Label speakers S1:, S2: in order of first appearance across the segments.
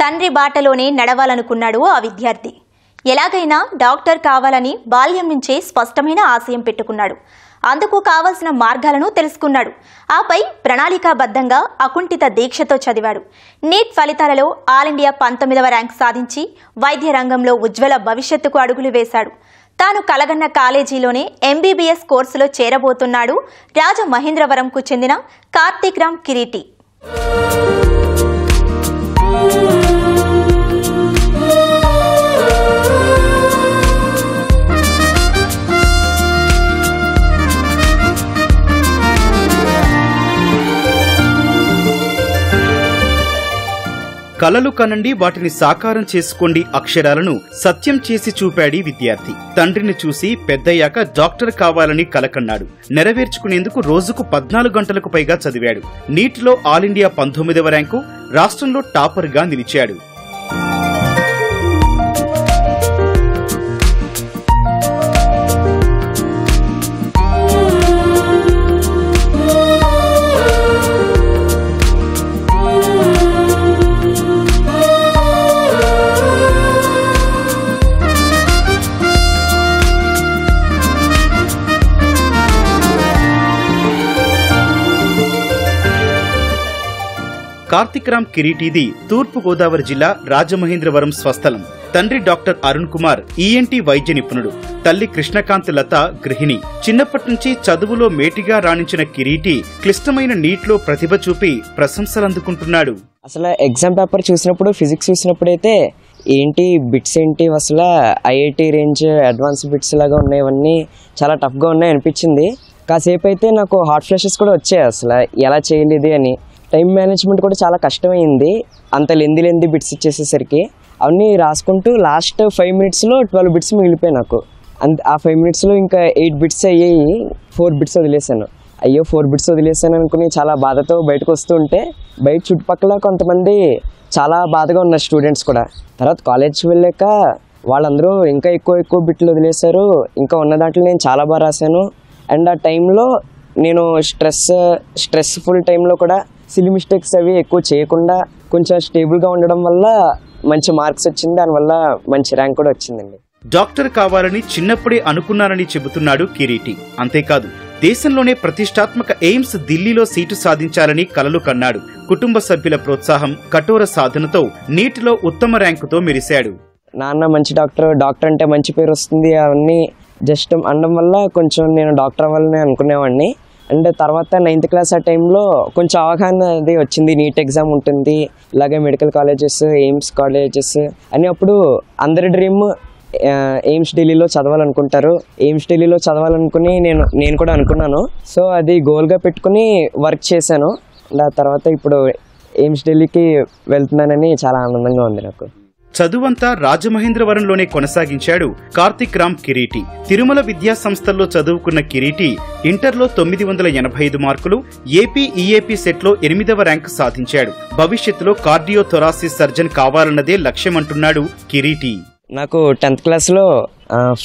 S1: తండ్రి బాటలోనే నడవాలనుకున్నాడు ఆ విద్యార్థి. ఎలాగైనా డాక్టర్ కావాలని బాల్యం నుంచే స్పష్టమైన ఆశయం పెట్టుకున్నాడు. అందుకు కావాల్సిన మార్గాలను తెలుసుకున్నాడు. ఆపై ప్రణాళికాబద్ధంగా అకుంఠిత దీక్షతో చదివాడు. నీట్ ఫలితాలలో ఆల్ ఇండియా 19వ ర్యాంక్ సాధించి వైద్య రంగంలో ఉజ్వల భవిష్యత్తుకు అడుగులు వేశాడు. తాను కలగన్న కాలేజీలోనే ఎంబీబీఎస్ కోర్సులో చేరబోతున్నాడు రాజమహేంద్రవరంకు చెందిన కార్తీక్ రామ్ కిరీటి.
S2: కలలు కనండి, వాటిని సాకారం చేసుకోండి అక్షరాలను సత్యం చేసి చూపాడి విద్యార్థి. తండ్రిని చూసి పెద్దయ్యాక డాక్టర్ కావాలని కలకన్నాడు. నెరవేర్చుకునేందుకు రోజుకు 14 గంటలకు పైగా చదివాడు. నీట్లో ఆల్ ఇండియా 19వ ర్యాంకు, రాష్ట్రంలో టాపర్గా నిలిచాడు. కార్తీక్ రామ్ కిరీటిది తూర్పు గోదావరి జిల్లా రాజమహేంద్రవరం స్వస్థలం. తండ్రి డాక్టర్ అరుణ్ కుమార్ ఈఎన్టీ వైద్య నిపుణుడు, తల్లి కృష్ణకాంత్ లత గృహిణి. చిన్నప్పటి నుంచి చదువులో మేటిగా రాణించిన కిరీటి క్లిష్టమైన నీట్లో ప్రతిభ చూపి ప్రశంసలందుకుంటున్నాడు.
S3: అసలు ఎగ్జామ్ పేపర్ చూసినప్పుడు, ఫిజిక్స్ చూసినప్పుడైతే ఏంటి బిట్స్ ఏంటి అసలు ఐఐటి రేంజ్ అడ్వాన్స్ బిట్స్ లాగా ఉన్నాయవన్నీ చాలా టఫ్గా ఉన్నాయి అనిపించింది. కాసేపు అయితే నాకు హార్ట్ ఫ్లాషెస్ కూడా వచ్చాయి. అసలు ఎలా చేయలేదు అని. టైం మేనేజ్మెంట్ కూడా చాలా కష్టమైంది. అంత లెంది బిట్స్ ఇచ్చేసేసరికి అవన్నీ రాసుకుంటూ లాస్ట్ 5 మినిట్స్లో 12 బిట్స్ మిగిలిపోయాయి నాకు. ఆ 5 మినిట్స్లో ఇంకా 8 బిట్స్ అయ్యాయి. 4 బిట్స్ వదిలేశాను. అయ్యో 4 బిట్స్ వదిలేశాను అనుకుని చాలా బాధతో బయటకు వస్తూ ఉంటే బయట చుట్టుపక్కల కొంతమంది చాలా బాధగా ఉన్నారు స్టూడెంట్స్ కూడా. తర్వాత కాలేజ్కి వెళ్ళాక వాళ్ళందరూ ఇంకా ఎక్కువ బిట్లు వదిలేశారు. ఇంకా ఉన్న దాంట్లో నేను చాలా బాగా రాశాను. అండ్ ఆ టైంలో నేను స్ట్రెస్ఫుల్ టైంలో కూడా సిల్లీ మిస్టేక్స్ అవి ఎక్కువ చేయకుండా కొంచెం స్టేబుల్గా ఉండడం వల్ల మంచి మార్క్స్ వచ్చింది. దానివల్ల మంచి ర్యాంక్ కూడా వచ్చిందండి.
S2: డాక్టర్ కావాలని చిన్నప్పుడే అనుకున్నానని చెబుతున్నాడు కిరీటి. అంతేకాదు, దేశంలోనే ప్రతిష్టాత్మక ఎయిమ్స్ ఢిల్లీలో సీటు సాధించాలని కలలు కన్నాడు. కుటుంబ సభ్యుల ప్రోత్సాహం, కఠోర సాధనతో నీటిలో ఉత్తమ ర్యాంకుతో మెరిశాడు.
S3: నాన్న మంచి డాక్టర్ అంటే మంచి పేరు వస్తుంది అవన్నీ జస్ట్ అనడం వల్ల కొంచెం నేను డాక్టర్ అవ్వాలని అనుకునేవాడిని. అండ్ తర్వాత 9th క్లాస్ ఆ టైంలో కొంచెం అవగాహన అది వచ్చింది. నీట్ ఎగ్జామ్ ఉంటుంది, ఇలాగే మెడికల్ కాలేజెస్, ఎయిమ్స్ కాలేజెస్ అని. అప్పుడు అందరి డ్రీమ్ ఎయిమ్స్ ఢిల్లీలో చదవాలనుకుంటారు. ఎయిమ్స్ ఢిల్లీలో చదవాలనుకుని నేను కూడా అనుకున్నాను. సో అది గోల్గా పెట్టుకుని వర్క్ చేశాను. ఆ తర్వాత ఇప్పుడు ఎయిమ్స్ ఢిల్లీకి వెళ్తున్నానని చాలా ఆనందంగా ఉంది నాకు.
S2: చదువంతా రాజమహేంద్రవరంలోనే కొనసాగించాడు కార్తీక్ రామ్ కిరీటి. తిరుమల విద్యా సంస్థల్లో చదువుకున్న కిరీటి ఇంటర్లో 985 మార్కులు, ఏపీ ఈఏపీ సెట్లో 8వ ర్యాంకు సాధించాడు. భవిష్యత్తులో కార్డియోథొరాసిస్ సర్జన్ కావాలన్నదే లక్ష్యమంటున్నాడు కిరీటి.
S3: నాకు 10th క్లాస్లో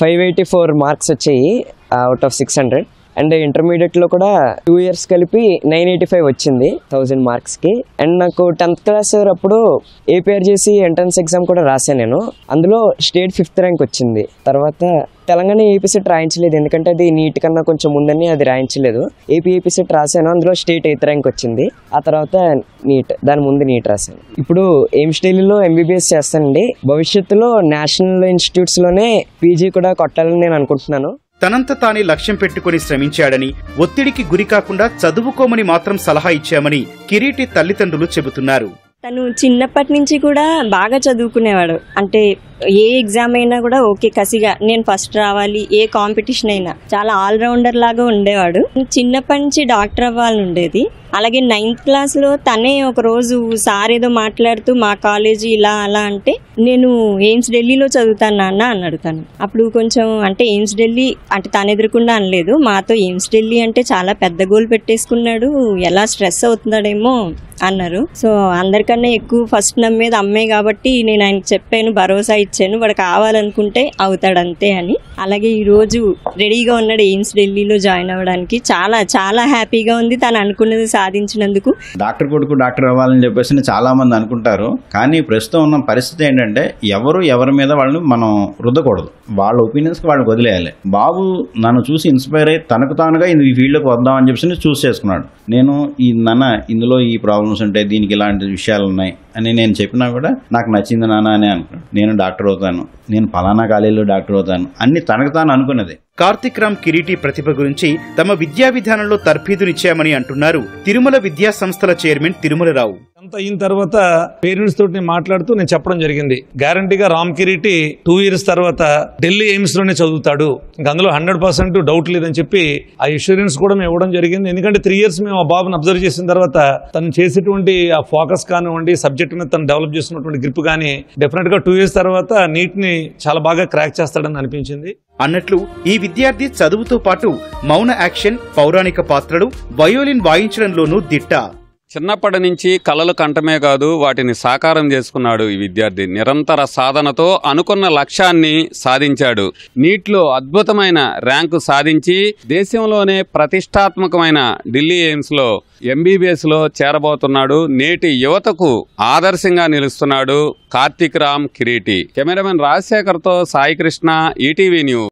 S3: 584 మార్క్స్ వచ్చాయి అవుట్ ఆఫ్ 600. అండ్ ఇంటర్మీడియట్లో కూడా 2 ఇయర్స్ కలిపి 985 వచ్చింది 1000 మార్క్స్కి. అండ్ నాకు 10th క్లాస్ అప్పుడు ఏపీఆర్జేసీ ఎంట్రన్స్ ఎగ్జామ్ కూడా రాశాను నేను. అందులో స్టేట్ 5th ర్యాంక్ వచ్చింది. తర్వాత తెలంగాణ ఏపీ సెట్ రాయించలేదు, ఎందుకంటే అది నీట్ కన్నా కొంచెం ముందని అది రాయించలేదు. ఏపీ సెట్ రాశాను, అందులో స్టేట్ 8th ర్యాంక్ వచ్చింది. ఆ తర్వాత నీట్, దాని ముందు నీట్ రాశాను. ఇప్పుడు ఎయిమ్స్ ఢిల్లీలో ఎంబీబీఎస్ చేస్తానండి. భవిష్యత్తులో నేషనల్ ఇన్స్టిట్యూట్స్లోనే పీజీ కూడా కొట్టాలని నేను అనుకుంటున్నాను.
S2: తనంత తానే లక్ష్యం పెట్టుకుని శ్రమించాడని, ఒత్తిడికి గురి కాకుండా చదువుకోమని మాత్రం సలహా ఇచ్చామని కిరీటి తల్లిదండ్రులు చెబుతున్నారు.
S4: తను చిన్నప్పటి నుంచి కూడా బాగా చదువుకునేవాడు. అంటే ఏ ఎగ్జామ్ అయినా కూడా ఓకే కసిగా నేను ఫస్ట్ రావాలి, ఏ కాంపిటీషన్ అయినా చాలా ఆల్రౌండర్ లాగా ఉండేవాడు. చిన్నప్పటి నుంచి డాక్టర్ అవ్వాలని ఉండేది. అలాగే 9th క్లాస్లో తనే ఒక రోజు సార్ ఏదో మాట్లాడుతూ మా కాలేజీ ఇలా అలా అంటే నేను ఎయిమ్స్ ఢిల్లీలో చదువుతాను నాన్న అన్నాడు తను. అప్పుడు కొంచెం అంటే ఎయిమ్స్ ఢిల్లీ అంటే తను ఎదురకుండా అనలేదు, మాతో ఎయిమ్స్ ఢిల్లీ అంటే చాలా పెద్ద గోల్ పెట్టేసుకున్నాడు, ఎలా స్ట్రెస్ అవుతున్నాడేమో అన్నారు. సో అందరికన్నా ఎక్కువ ఫస్ట్ నమ్మేది అమ్మే కాబట్టి నేను ఆయనకు చెప్పాను, భరోసా ఇచ్చాను, వాడు కావాలనుకుంటే అవుతాడు అంతే అని. అలాగే ఈరోజు రెడీగా ఉన్నాడు ఎయిమ్స్ ఢిల్లీలో జాయిన్ అవ్వడానికి. చాలా చాలా హ్యాపీగా ఉంది తను అనుకున్నది సాధించినందుకు.
S5: డాక్టర్ కొడుకు డాక్టర్ అవ్వాలని చెప్పేసి చాలా మంది అనుకుంటారు, కానీ ప్రస్తుతం ఉన్న పరిస్థితి ఏంటంటే ఎవరి మీద వాళ్ళని మనం రుద్దకూడదు, వాళ్ళ ఒపీనియన్స్కి వాళ్ళకి వదిలేయాలి. బాబు నన్ను చూసి ఇన్స్పైర్ అయ్యి తనకు తానుగా ఈ ఫీల్డ్లోకి వద్దామని చెప్పేసి చూస్ చేసుకున్నాడు. నేను ఇందులో ఈ ప్రాబ్లమ్స్ ఉంటాయి, దీనికి ఇలాంటి విషయాలు ఉన్నాయి అని నేను చెప్పినా కూడా నాకు నచ్చింది నాన్న అని అనుకున్నాడు. నేను డాక్టర్ అవుతాను, నేను ఫలానా కాలేజీలో డాక్టర్ అవుతాను అన్ని తనకు తాను అనుకున్నది.
S2: కార్తిక్ రామ్ కిరీటి ప్రతిభ గురించి తమ విద్యా విధానంలో తర్ఫీదునిచ్చామని అంటున్నారు తిరుమల విద్యా సంస్థల చైర్మన్ తిరుమలరావు.
S6: అంత అయిన తర్వాత పేరెంట్స్ తోటి మాట్లాడుతూ నేను చెప్పడం జరిగింది, గ్యారంటీగా రామ్ కిరీటి 2 years తర్వాత ఢిల్లీ ఎయిమ్స్ లోనే చదువుతాడు, ఇంకా అందులో 100% డౌట్ లేదని చెప్పి ఆ ఇన్సూరెన్స్ కూడా మేము ఇవ్వడం జరిగింది. ఎందుకంటే 3 years మేము ఆ బాబుని అబ్జర్వ్ చేసిన తర్వాత తను చేసేటువంటి ఆ ఫోకస్ కానివ్వండి, సబ్జెక్ట్ మీద తను డెవలప్ చేసినటువంటి గ్రిప్ కానీ డెఫినెట్ గా 2 years తర్వాత నీట్ ని చాలా బాగా క్రాక్ చేస్తాడని అనిపించింది.
S2: అన్నట్లు ఈ విద్యార్థి చదువుతో పాటు మౌన యాక్షన్, పౌరాణిక పాత్రలు, వయోలిన్ వాయించడంలోనూ దిట్ట.
S7: చిన్నప్పటి నుంచి కలలు కంటమే కాదు వాటిని సాకారం చేసుకున్నాడు ఈ విద్యార్థి. నిరంతర సాధనతో అనుకున్న లక్ష్యాన్ని సాధించాడు. నీట్లో అద్భుతమైన ర్యాంకు సాధించి దేశంలోనే ప్రతిష్టాత్మకమైన ఢిల్లీ ఎయిమ్స్ లో MBBS లో చేరబోతున్నాడు. నేటి యువతకు ఆదర్శంగా నిలుస్తున్నాడు కార్తిక్ రామ్ కిరీటి. కెమెరామెన్ రాజశేఖర్ తో సాయి కృష్ణ, ఈటీవీ న్యూస్.